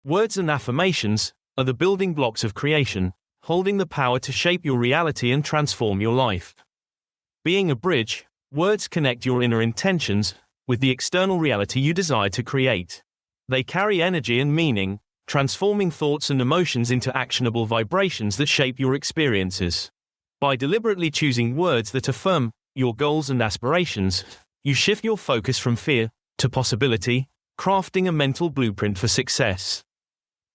Words and affirmations are the building blocks of creation, holding the power to shape your reality and transform your life. Being a bridge, words connect your inner intentions with the external reality you desire to create. They carry energy and meaning, transforming thoughts and emotions into actionable vibrations that shape your experiences. By deliberately choosing words that affirm your goals and aspirations, you shift your focus from fear to possibility, crafting a mental blueprint for success.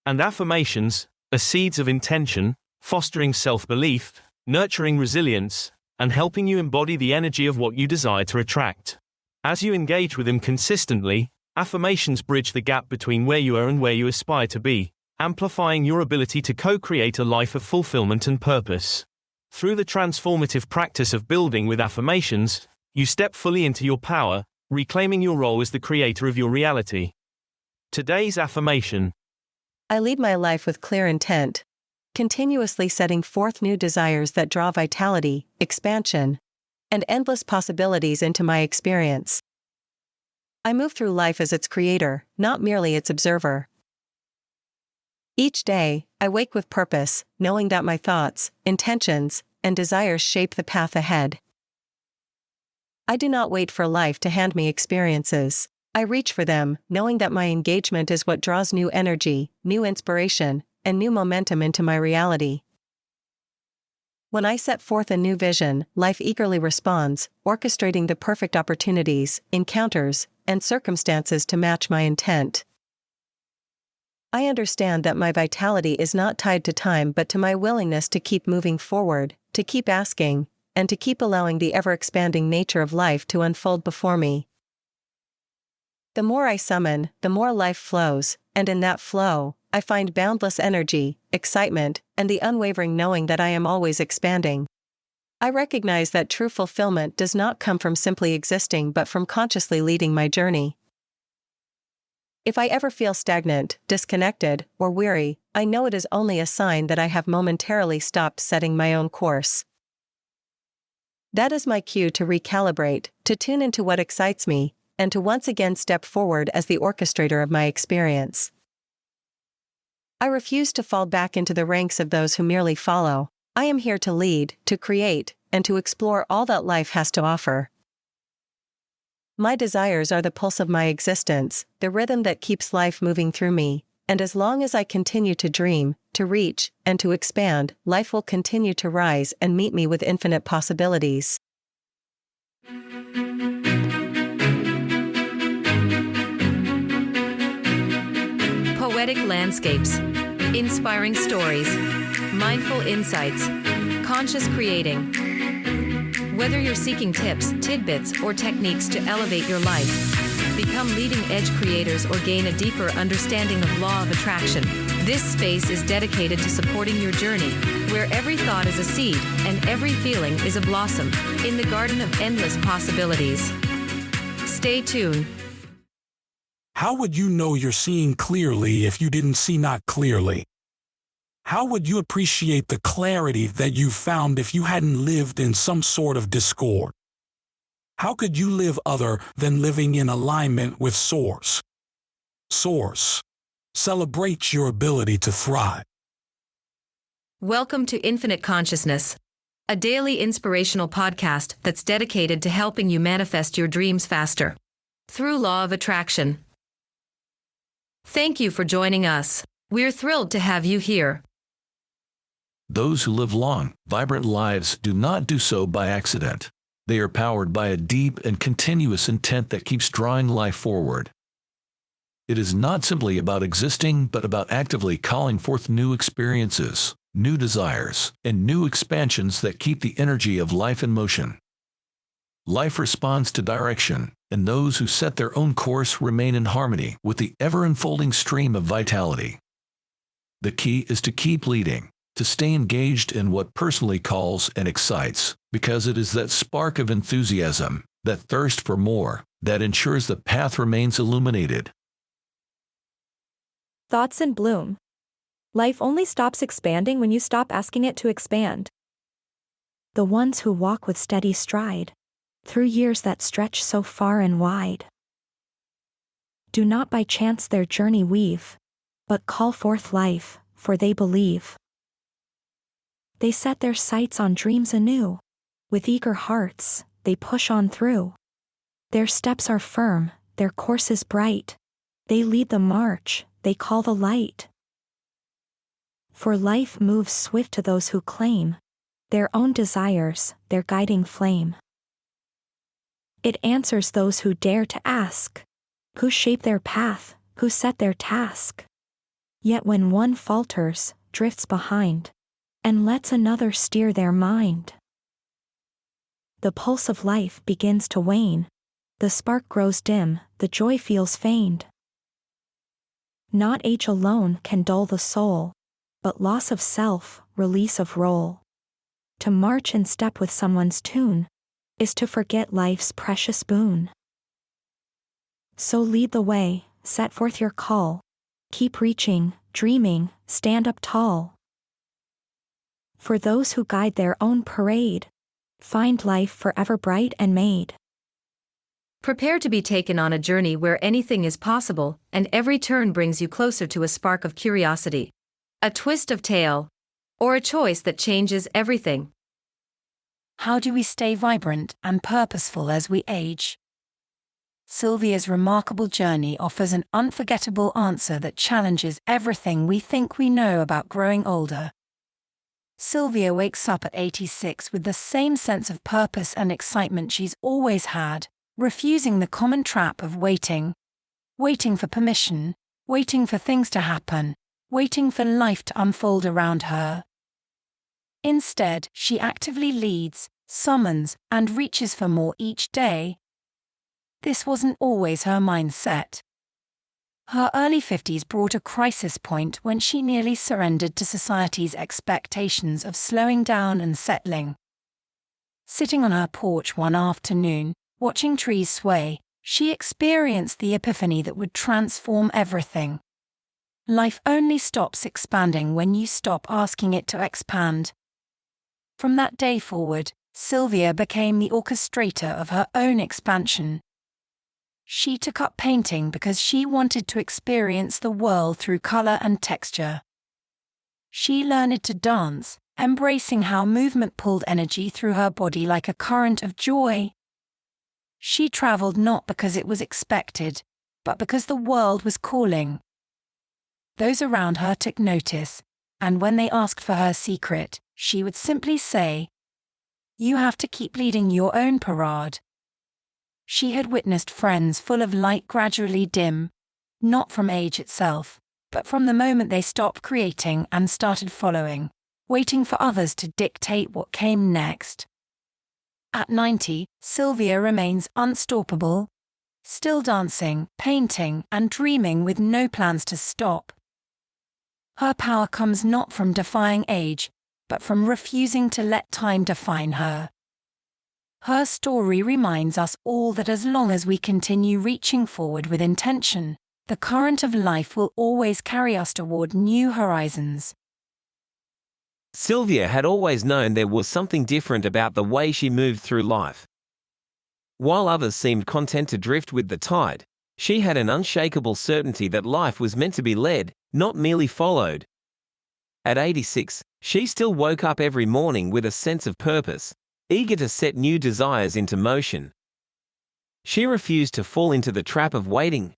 And affirmations are seeds of intention, fostering self-belief, nurturing resilience, and helping you embody the energy of what you desire to attract. As you engage with them consistently, affirmations bridge the gap between where you are and where you aspire to be, amplifying your ability to co-create a life of fulfillment and purpose. Through the transformative practice of building with affirmations, you step fully into your power, reclaiming your role as the creator of your reality. Today's affirmation: I lead my life with clear intent, continuously setting forth new desires that draw vitality, expansion, and endless possibilities into my experience. I move through life as its creator, not merely its observer. Each day, I wake with purpose, knowing that my thoughts, intentions, and desires shape the path ahead. I do not wait for life to hand me experiences. I reach for them, knowing that my engagement is what draws new energy, new inspiration, and new momentum into my reality. When I set forth a new vision, life eagerly responds, orchestrating the perfect opportunities, encounters, and circumstances to match my intent. I understand that my vitality is not tied to time but to my willingness to keep moving forward, to keep asking, and to keep allowing the ever-expanding nature of life to unfold before me. The more I summon, the more life flows, and in that flow, I find boundless energy, excitement, and the unwavering knowing that I am always expanding. I recognize that true fulfillment does not come from simply existing but from consciously leading my journey. If I ever feel stagnant, disconnected, or weary, I know it is only a sign that I have momentarily stopped setting my own course. That is my cue to recalibrate, to tune into what excites me, and to once again step forward as the orchestrator of my experience. I refuse to fall back into the ranks of those who merely follow. I am here to lead, to create, and to explore all that life has to offer. My desires are the pulse of my existence, the rhythm that keeps life moving through me, and as long as I continue to dream, to reach, and to expand, life will continue to rise and meet me with infinite possibilities. Poetic landscapes, inspiring stories, mindful insights, conscious creating. Whether you're seeking tips, tidbits, or techniques to elevate your life, become leading-edge creators or gain a deeper understanding of law of attraction, this space is dedicated to supporting your journey, where every thought is a seed and every feeling is a blossom in the garden of endless possibilities. Stay tuned. How would you know you're seeing clearly if you didn't see not clearly? How would you appreciate the clarity that you found if you hadn't lived in some sort of discord? How could you live other than living in alignment with Source? Source celebrates your ability to thrive. Welcome to Infinite Consciousness, a daily inspirational podcast that's dedicated to helping you manifest your dreams faster through law of attraction. Thank you for joining us. We're thrilled to have you here. Those who live long, vibrant lives do not do so by accident. They are powered by a deep and continuous intent that keeps drawing life forward. It is not simply about existing, but about actively calling forth new experiences, new desires, and new expansions that keep the energy of life in motion. Life responds to direction, and those who set their own course remain in harmony with the ever-unfolding stream of vitality. The key is to keep leading, to stay engaged in what personally calls and excites, because it is that spark of enthusiasm, that thirst for more, that ensures the path remains illuminated. Thoughts in bloom. Life only stops expanding when you stop asking it to expand. The ones who walk with steady stride, through years that stretch so far and wide, do not by chance their journey weave, but call forth life, for they believe. They set their sights on dreams anew. With eager hearts, they push on through. Their steps are firm, their course is bright. They lead the march, they call the light. For life moves swift to those who claim their own desires, their guiding flame. It answers those who dare to ask, who shape their path, who set their task. Yet when one falters, drifts behind, and lets another steer their mind, the pulse of life begins to wane. The spark grows dim, the joy feels feigned. Not age alone can dull the soul, but loss of self, release of role. To march in step with someone's tune is to forget life's precious boon. So lead the way, set forth your call. Keep reaching, dreaming, stand up tall. For those who guide their own parade, find life forever bright and made. Prepare to be taken on a journey where anything is possible, and every turn brings you closer to a spark of curiosity, a twist of tale, or a choice that changes everything. How do we stay vibrant and purposeful as we age? Sylvia's remarkable journey offers an unforgettable answer that challenges everything we think we know about growing older. Sylvia wakes up at 86 with the same sense of purpose and excitement she's always had, refusing the common trap of waiting for permission, waiting for things to happen, waiting for life to unfold around her. Instead, she actively leads, summons, and reaches for more each day. This wasn't always her mindset. Her early 50s brought a crisis point when she nearly surrendered to society's expectations of slowing down and settling. Sitting on her porch one afternoon, watching trees sway, she experienced the epiphany that would transform everything. Life only stops expanding when you stop asking it to expand. From that day forward, Sylvia became the orchestrator of her own expansion. She took up painting because she wanted to experience the world through color and texture. She learned to dance, embracing how movement pulled energy through her body like a current of joy. She traveled not because it was expected, but because the world was calling. Those around her took notice, and when they asked for her secret, she would simply say, "You have to keep leading your own parade." She had witnessed friends full of light gradually dim, not from age itself, but from the moment they stopped creating and started following, waiting for others to dictate what came next. At 90, Sylvia remains unstoppable, still dancing, painting, and dreaming with no plans to stop. Her power comes not from defying age, but from refusing to let time define her. Her story reminds us all that as long as we continue reaching forward with intention, the current of life will always carry us toward new horizons. Sylvia had always known there was something different about the way she moved through life. While others seemed content to drift with the tide, she had an unshakable certainty that life was meant to be led, not merely followed. At 86, she still woke up every morning with a sense of purpose, eager to set new desires into motion. She refused to fall into the trap of waiting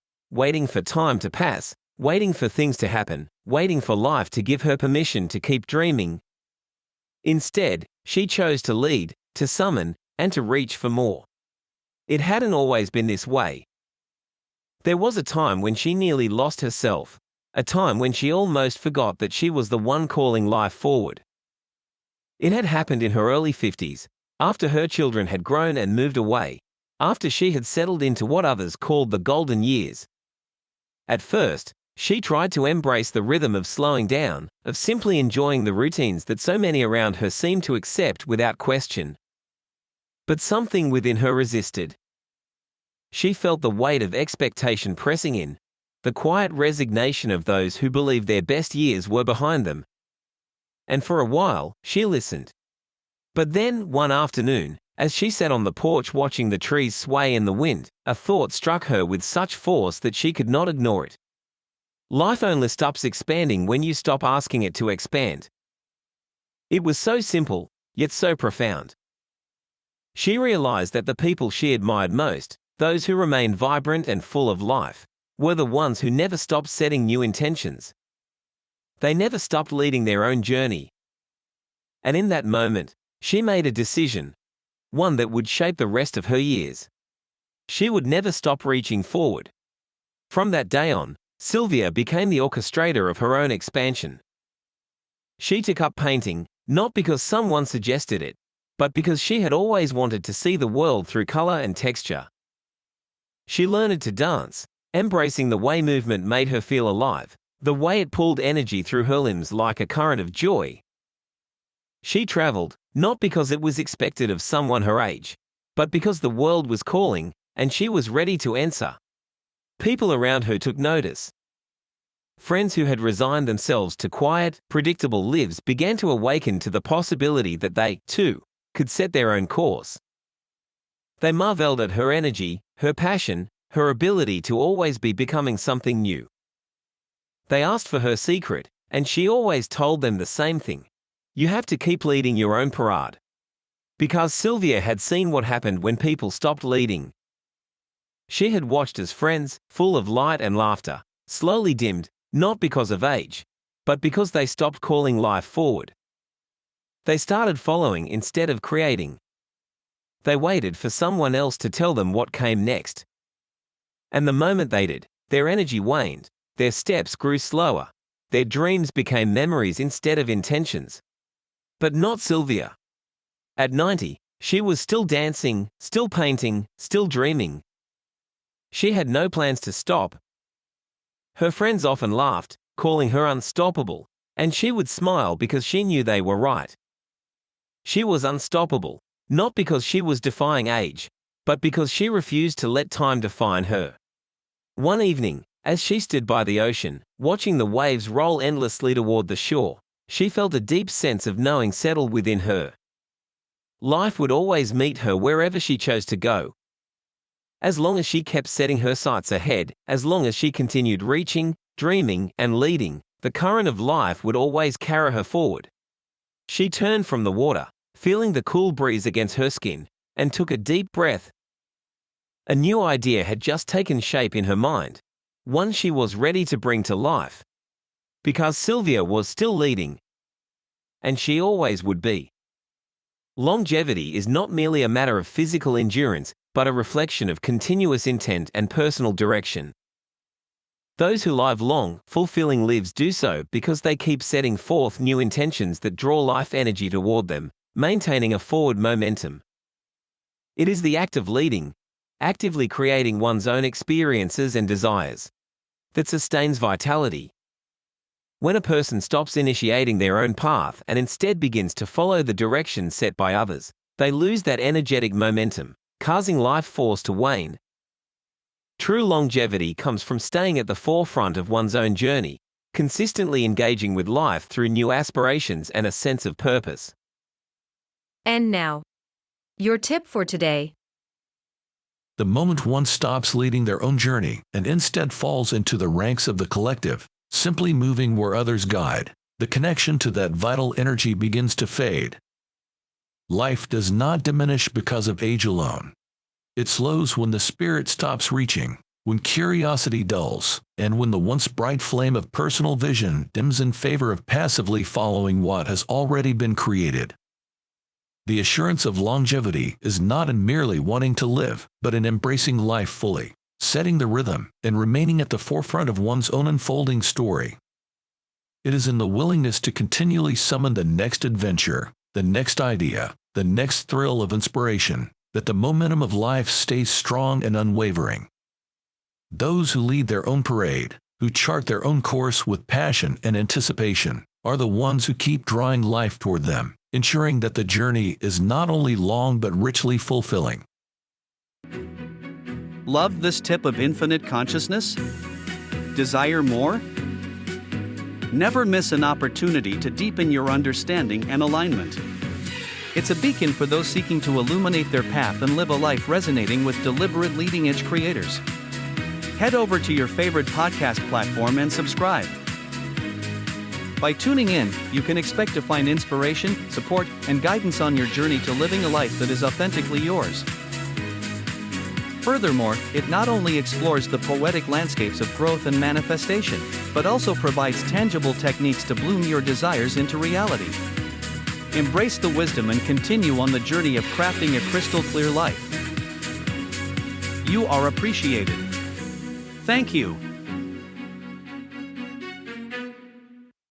for time to pass, waiting for things to happen, waiting for life to give her permission to keep dreaming. Instead, she chose to lead, to summon, and to reach for more. It hadn't always been this way. There was a time when she nearly lost herself, a time when she almost forgot that she was the one calling life forward. It had happened in her early 50s, after her children had grown and moved away, after she had settled into what others called the golden years. At first, she tried to embrace the rhythm of slowing down, of simply enjoying the routines that so many around her seemed to accept without question. But something within her resisted. She felt the weight of expectation pressing in, the quiet resignation of those who believed their best years were behind them. And for a while, she listened. But then, one afternoon, as she sat on the porch watching the trees sway in the wind, a thought struck her with such force that she could not ignore it. Life only stops expanding when you stop asking it to expand. It was so simple, yet so profound. She realized that the people she admired most, those who remained vibrant and full of life, were the ones who never stopped setting new intentions. They never stopped leading their own journey. And in that moment, she made a decision, one that would shape the rest of her years. She would never stop reaching forward. From that day on, Sylvia became the orchestrator of her own expansion. She took up painting, not because someone suggested it, but because she had always wanted to see the world through color and texture. She learned to dance, embracing the way movement made her feel alive, the way it pulled energy through her limbs like a current of joy. She traveled, not because it was expected of someone her age, but because the world was calling, and she was ready to answer. People around her took notice. Friends who had resigned themselves to quiet, predictable lives began to awaken to the possibility that they, too, could set their own course. They marveled at her energy, her passion, her ability to always be becoming something new. They asked for her secret, and she always told them the same thing. You have to keep leading your own parade. Because Sylvia had seen what happened when people stopped leading. She had watched as friends, full of light and laughter, slowly dimmed, not because of age, but because they stopped calling life forward. They started following instead of creating. They waited for someone else to tell them what came next. And the moment they did, their energy waned, their steps grew slower, their dreams became memories instead of intentions. But not Sylvia. At 90, she was still dancing, still painting, still dreaming. She had no plans to stop. Her friends often laughed, calling her unstoppable, and she would smile because she knew they were right. She was unstoppable, not because she was defying age, but because she refused to let time define her. One evening, as she stood by the ocean, watching the waves roll endlessly toward the shore, she felt a deep sense of knowing settle within her. Life would always meet her wherever she chose to go. As long as she kept setting her sights ahead, as long as she continued reaching, dreaming, and leading, the current of life would always carry her forward. She turned from the water, feeling the cool breeze against her skin, and took a deep breath. A new idea had just taken shape in her mind, one she was ready to bring to life. Because Sylvia was still leading, and she always would be. Longevity is not merely a matter of physical endurance, but a reflection of continuous intent and personal direction. Those who live long, fulfilling lives do so because they keep setting forth new intentions that draw life energy toward them, maintaining a forward momentum. It is the act of leading, actively creating one's own experiences and desires, that sustains vitality. When a person stops initiating their own path and instead begins to follow the direction set by others, they lose that energetic momentum, causing life force to wane. True longevity comes from staying at the forefront of one's own journey, consistently engaging with life through new aspirations and a sense of purpose. And now, your tip for today. The moment one stops leading their own journey and instead falls into the ranks of the collective, simply moving where others guide, the connection to that vital energy begins to fade. Life does not diminish because of age alone. It slows when the spirit stops reaching, when curiosity dulls, and when the once bright flame of personal vision dims in favor of passively following what has already been created. The assurance of longevity is not in merely wanting to live, but in embracing life fully, setting the rhythm, and remaining at the forefront of one's own unfolding story. It is in the willingness to continually summon the next adventure, the next idea, the next thrill of inspiration, that the momentum of life stays strong and unwavering. Those who lead their own parade, who chart their own course with passion and anticipation, are the ones who keep drawing life toward them, ensuring that the journey is not only long but richly fulfilling. Love this tip of infinite consciousness? Desire more? Never miss an opportunity to deepen your understanding and alignment. It's a beacon for those seeking to illuminate their path and live a life resonating with deliberate leading-edge creators. Head over to your favorite podcast platform and subscribe. By tuning in, you can expect to find inspiration, support, and guidance on your journey to living a life that is authentically yours. Furthermore, it not only explores the poetic landscapes of growth and manifestation, but also provides tangible techniques to bloom your desires into reality. Embrace the wisdom and continue on the journey of crafting a crystal clear life. You are appreciated. Thank you.